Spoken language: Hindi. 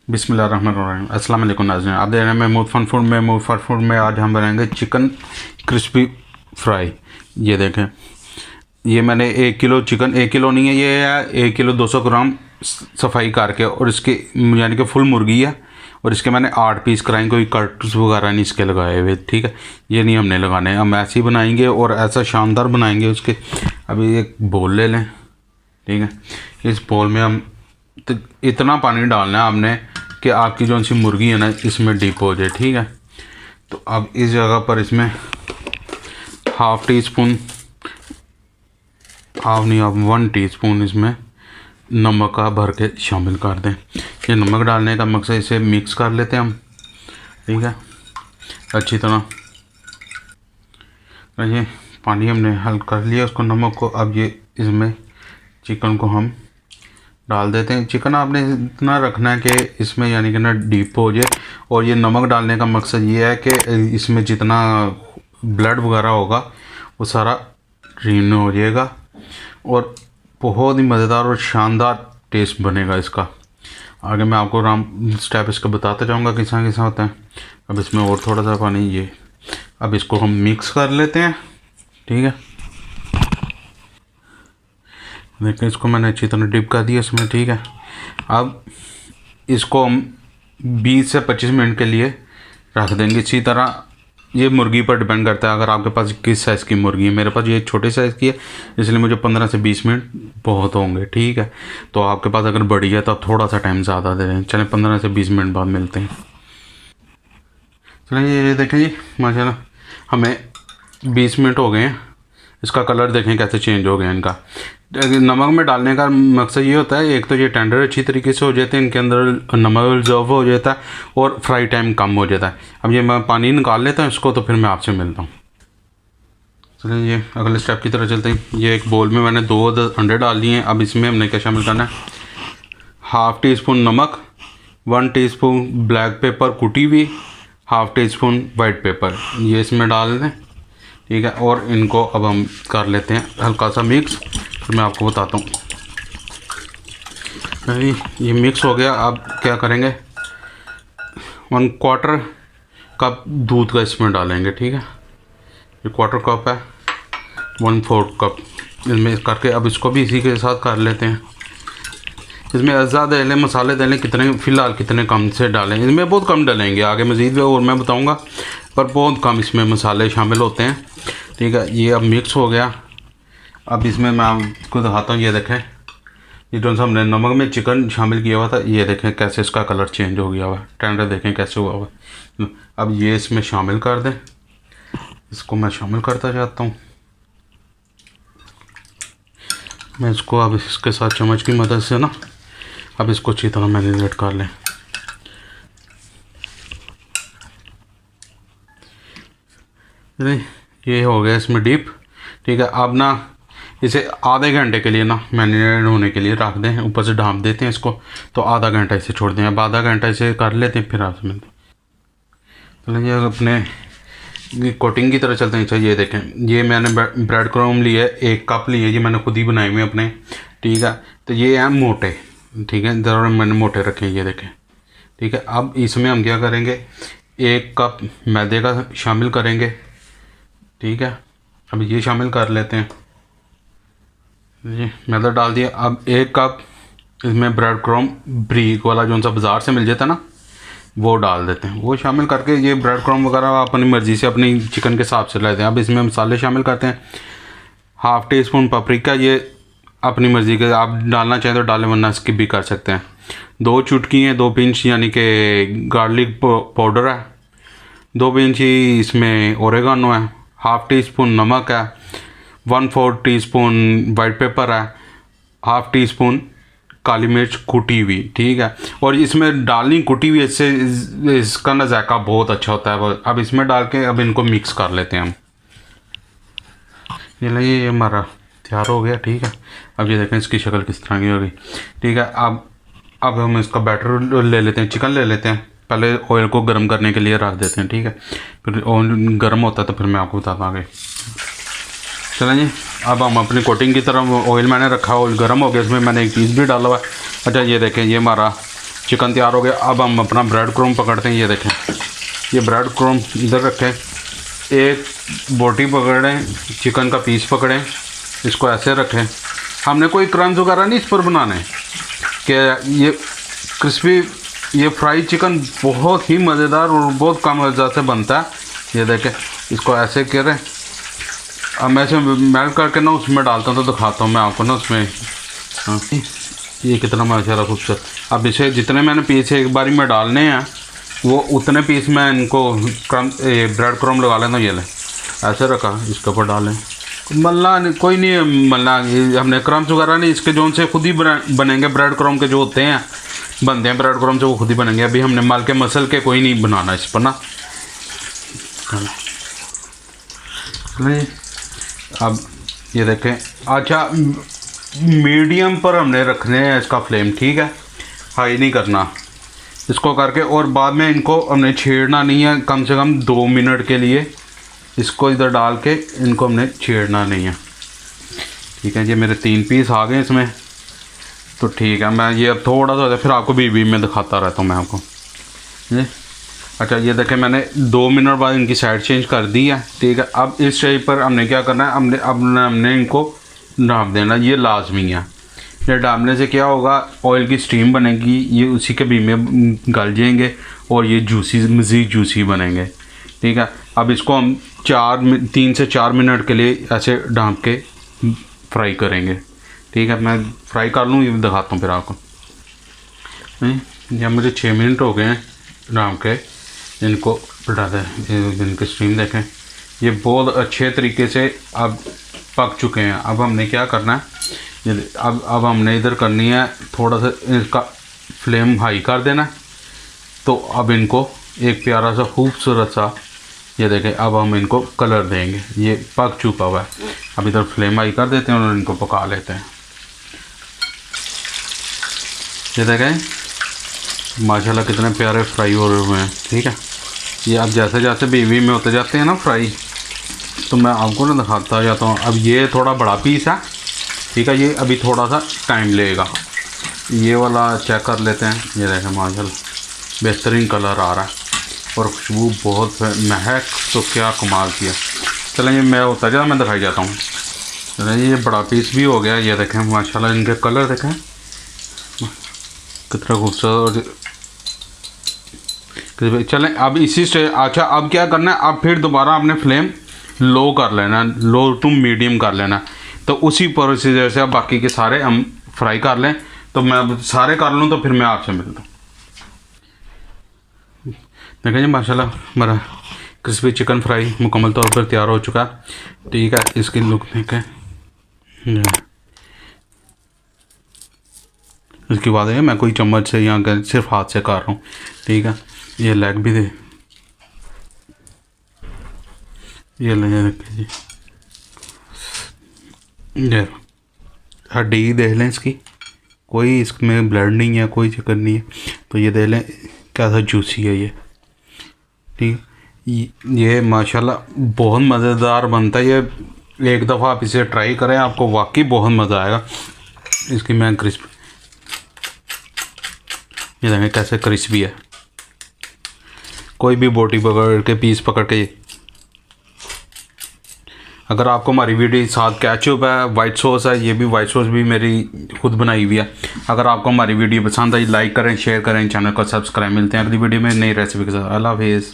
बिस्मिल्लाहिर्रहमानिर्रहीम। अस्सलाम वालेकुम नाज़रीन, आप देख रहे हैं महमूद फन फूड में। महमूद फन फूड में आज हम बनाएंगे चिकन क्रिस्पी फ्राई। ये देखें, ये मैंने 1 किलो चिकन, 1 किलो नहीं है, ये है 1 किलो 200 ग्राम सफाई करके, और इसके यानी कि फुल मुर्गी है, और इसके मैंने 8 पीस कराएंगे। कोई कट्स वगैरह नहीं इसके लगाए हुए, ठीक है। ये नहीं हमने लगाने, हम ऐसे ही बनाएंगे और ऐसा शानदार बनाएंगे उसके। अभी एक बोल ले लें, ठीक है। इस बोल में हम तो इतना पानी डालना है आपने कि आपकी जो सी मुर्गी है ना इसमें डीप हो जाए, ठीक है। तो अब इस जगह पर इसमें हाफ़ टी स्पून, हाफ नहीं, आप 1 टीस्पून इसमें नमक का भर के शामिल कर दें। ये नमक डालने का मकसद, इसे मिक्स कर लेते हैं हम, ठीक है, अच्छी तरह। ये पानी हमने हल कर लिया उसको, नमक को। अब ये इसमें चिकन को हम डाल देते हैं। चिकन आपने इतना रखना है कि इसमें यानी कि ना डीप हो जाए, और ये नमक डालने का मकसद ये है कि इसमें जितना ब्लड वगैरह होगा वो सारा ड्रेन हो जाएगा, और बहुत ही मज़ेदार और शानदार टेस्ट बनेगा इसका। आगे मैं आपको स्टेप इसका बताते जाऊंगा किसा किसा होता है। अब इसमें और थोड़ा सा पानी, ये अब इसको हम मिक्स कर लेते हैं, ठीक है। देखिए, इसको मैंने अच्छी तरह डिप कर दिया इसमें, ठीक है। अब इसको हम 20 से 25 मिनट के लिए रख देंगे इसी तरह। ये मुर्गी पर डिपेंड करता है, अगर आपके पास किस साइज़ की मुर्गी है। मेरे पास ये छोटे साइज़ की है, इसलिए मुझे 15 से 20 मिनट बहुत होंगे, ठीक है। तो आपके पास अगर बड़ी है तो आप थोड़ा सा टाइम ज़्यादा दे रहे हैं। चलें, 15 से 20 मिनट बाद मिलते हैं। चलिए, ये देखें जी, माशाल्लाह हमें 20 मिनट हो गए हैं। इसका कलर देखें कैसे चेंज हो गया इनका। नमक में डालने का मकसद ये होता है, एक तो ये टेंडर अच्छी तरीके से हो जाते हैं, इनके अंदर नमक रिजर्व हो जाता है और फ्राई टाइम कम हो जाता है। अब ये मैं पानी निकाल लेता हूँ इसको, तो फिर मैं आपसे मिलता हूँ। चलिए, ये अगले स्टेप की तरह चलते हैं। ये एक बोल में मैंने 2 अंडे डाल दिए हैं। अब इसमें हमने क्या शामिल करना है, हाफ़ टी स्पून नमक, 1 टीस्पून ब्लैक पेपर कुटी हुई, half tea spoon white paper, ये इसमें डाल दें, ठीक है। और इनको अब हम कर लेते हैं हल्का सा मिक्स, फिर मैं आपको बताता हूँ। ये मिक्स हो गया। अब क्या करेंगे, 1/4 कप दूध का इसमें डालेंगे, ठीक है। ये 1/4 कप है, 1/4 कप इसमें करके अब इसको भी इसी के साथ कर लेते हैं। इसमें अज़ा डालें, मसाले डालें, कितने फ़िलहाल कितने कम से डालें, इसमें बहुत कम डालेंगे, आगे मज़ीद और मैं बताऊँगा, पर बहुत कम इसमें मसाले शामिल होते हैं, ठीक है। ये अब मिक्स हो गया। अब इसमें मैं आपको दिखाता हूँ। ये देखें, ये जो सा हमने नमक में चिकन शामिल किया हुआ था, ये देखें कैसे इसका कलर चेंज हो गया हुआ है, टेंडर देखें कैसे हुआ हुआ है। अब ये इसमें शामिल कर दें, इसको मैं शामिल करता जाता हूँ। मैं इसको अब इसके साथ चम्मच की मदद से ना अब इसको अच्छी तरह मैरिनेट कर लें। ये हो गया इसमें डीप, ठीक है। अब ना इसे आधे घंटे के लिए ना मैरिनेट होने के लिए रख दें, ऊपर से ढाँप देते हैं इसको, तो आधा घंटा इसे छोड़ दें। अब आधा घंटा इसे कर लेते हैं, फिर आपसे मिलते हैं। चलिए, ये अपने कोटिंग की तरह चलते हैं। अच्छा, ये देखें, ये मैंने ब्रेड क्रम्ब लिए, 1 कप लिए, ये मैंने खुद ही बनाए हुए अपने, ठीक है। तो ये हैं मोटे, ठीक है, ज़रा मैंने मोटे रखे, ये देखें, ठीक है। अब इसमें हम क्या करेंगे, 1 कप मैदे का शामिल करेंगे, ठीक है। अब ये शामिल कर लेते हैं, जी मैदा डाल दिया। अब 1 कप इसमें ब्रेड क्रम्ब ब्रीक वाला जो सा बाज़ार से मिल जाता है ना, वो डाल देते हैं। वो शामिल करके ये ब्रेड क्रम्ब वगैरह अपनी मर्ज़ी से अपनी चिकन के हिसाब से लेते हैं। अब इसमें मसाले शामिल करते हैं, हाफ़ टी स्पून पापरिका, ये अपनी मर्ज़ी के, आप डालना चाहें तो डालें, वरना स्किप भी कर सकते हैं। 2 चुटकी हैं, 2 पिंच यानी कि गार्लिक पाउडर है, 2 पिंच ही इसमें ओरेगानो है, हाफ़ टी स्पून नमक है, 1/4 टीस्पून वाइट पेपर है, हाफ़ टी स्पून काली मिर्च कुटी हुई, ठीक है। और इसमें डालनी कुटी हुई, इससे इसका ना जायका बहुत अच्छा होता है। अब इसमें डाल के अब इनको मिक्स कर लेते हैं हम। ये हमारा तैयार हो गया, ठीक है। अब ये देखें इसकी शक्ल किस तरह की होगी, ठीक है। अब हम इसका बैटर ले लेते हैं, चिकन ले लेते हैं। पहले ऑयल को गर्म करने के लिए रख देते हैं, ठीक है। फिर ऑयल गर्म होता है तो फिर मैं आपको बताता आगे। चलें जी, अब हम अपनी कोटिंग की तरफ, ऑयल मैंने रखा, ऑयल गर्म हो गया, इसमें मैंने 1 पीस भी डाला हुआ है। अच्छा, ये देखें, ये हमारा चिकन तैयार हो गया। अब हम अपना ब्रेड क्रूम पकड़ते हैं। ये देखें, ये ब्रेड क्रूम इधर रखें, एक बोटी पकड़ें, चिकन का पीस पकड़ें, इसको ऐसे रखें। हमने कोई क्रंच वगैरह नहीं इस पर बनाने कि ये क्रिस्पी, ये फ्राई चिकन बहुत ही मज़ेदार और बहुत कम वजह से बनता है। ये देखें, इसको ऐसे करें। अब मैं इसे मेल्ट करके ना उसमें डालता हूँ तो दिखाता हूँ मैं आपको ना उसमें। हाँ, ये कितना माशाल्लाह खूबसूरत। अब इसे जितने मैंने पीस एक बारी में डालने हैं वो उतने पीस में इनको ब्रेड क्रम्ब लगा लेना। ये ले ऐसे रखा, इसके ऊपर डालें। मलना कोई नहीं, मलना हमने क्रम्स वगैरह नहीं, इसके जो से खुद ही बनेंगे। ब्रेड क्रम्ब के जो होते हैं बनते हैं ब्रेड क्रम्ब से, वो खुद ही बनेंगे। अभी हमने मल के मसल के कोई नहीं बनाना इस पर ना। अब ये देखें, अच्छा मीडियम पर हमने रखने हैं इसका फ्लेम, ठीक है, हाई नहीं करना इसको करके। और बाद में इनको हमने छेड़ना नहीं है, कम से कम 2 मिनट के लिए इसको इधर डाल के इनको हमने छेड़ना नहीं है, ठीक है। ये मेरे 3 पीस आ गए इसमें, तो ठीक है। मैं ये अब थोड़ा सा फिर आपको बीच में दिखाता रहता हूँ मैं आपको ये। अच्छा ये देखें, मैंने 2 मिनट बाद इनकी साइड चेंज कर दी है, ठीक है। अब इस स्टेज पर हमने क्या करना है, हमने इनको ढाँप देना, ये लाजमी है। ये डालने से क्या होगा, ऑयल की स्टीम बनेगी, ये उसी के बीच में गल जाएंगे और ये जूसी, मज़ीद जूसी बनेंगे, ठीक है। अब इसको हम 3 से 4 मिनट के लिए ऐसे ढाँप के फ्राई करेंगे, ठीक है। मैं फ्राई कर लूँ, ये दिखाता हूँ फिर आपको। या मुझे 6 मिनट हो गए हैं ढाँप के इनको डालें। इनकी स्टीम देखें, ये बहुत अच्छे तरीके से अब पक चुके हैं। अब हमने क्या करना है, अब हमने इधर करनी है थोड़ा सा इसका फ्लेम हाई कर देना। तो अब इनको एक प्यारा सा खूबसूरत सा, ये देखें, अब हम इनको कलर देंगे। ये पक चुका हुआ है। अब इधर फ्लेम हाई कर देते हैं और इनको पका लेते हैं। ये देखें माशाल्लाह कितने प्यारे फ्राई हो रहे हुए हैं, ठीक है। ये अब जैसे जैसे बीवी में होते जाते हैं ना फ्राई, तो मैं आपको ना दिखाता जाता हूँ। अब ये थोड़ा बड़ा पीस है, ठीक है, ये अभी थोड़ा सा टाइम लेगा। ये वाला चेक कर लेते हैं। ये देखें माशाल्लाह बेहतरीन कलर आ रहा है और खुशबू बहुत, महक तो क्या कमाल किया। चलें, ये मैं होता जा, मैं दिखाई जाता हूँ। चलें, ये बड़ा पीस भी हो गया। ये देखें माशाल्लाह इनके कलर देखें कितना खूबसूरत। चलें अब इसी स्टेज, अच्छा अब क्या करना है, अब फिर दोबारा आपने फ्लेम लो कर लेना, लो टू मीडियम कर लेना। तो उसी प्रोसीजर से अब बाकी के सारे हम फ्राई कर लें। तो मैं अब सारे कर लूँ तो फिर मैं आपसे मिलता हूँ। देखें जी माशाल्लाह हमारा क्रिस्पी चिकन फ्राई मुकम्मल तौर पर तैयार हो चुका, ठीक है। इसकी लुक देखें, इसके बाद है मैं कोई चम्मच से या सिर्फ हाथ से कर रहा हूँ, ठीक है। ये लेग भी दे, ये ले रखे जी, ये हड्डी देख लें इसकी, कोई इसमें ब्लड नहीं है, कोई चिकन नहीं है। तो ये देख लें कैसा जूसी है ये, ठीक। ये माशाल्लाह बहुत मज़ेदार बनता है। ये एक दफ़ा आप इसे ट्राई करें, आपको वाकई बहुत मज़ा आएगा। इसकी मैं क्रिस्प, ये देखें कैसे क्रिस्पी है। कोई भी बोटी पकड़ के पीस पकड़ के, अगर आपको हमारी वीडियो साथ केचप है, वाइट सॉस है, ये भी वाइट सॉस भी मेरी खुद बनाई हुई है। अगर आपको हमारी वीडियो पसंद आई, लाइक करें, शेयर करें, चैनल को सब्सक्राइब। मिलते हैं अगली वीडियो में नई रेसिपी के साथ। अल्लाह हाफिज़।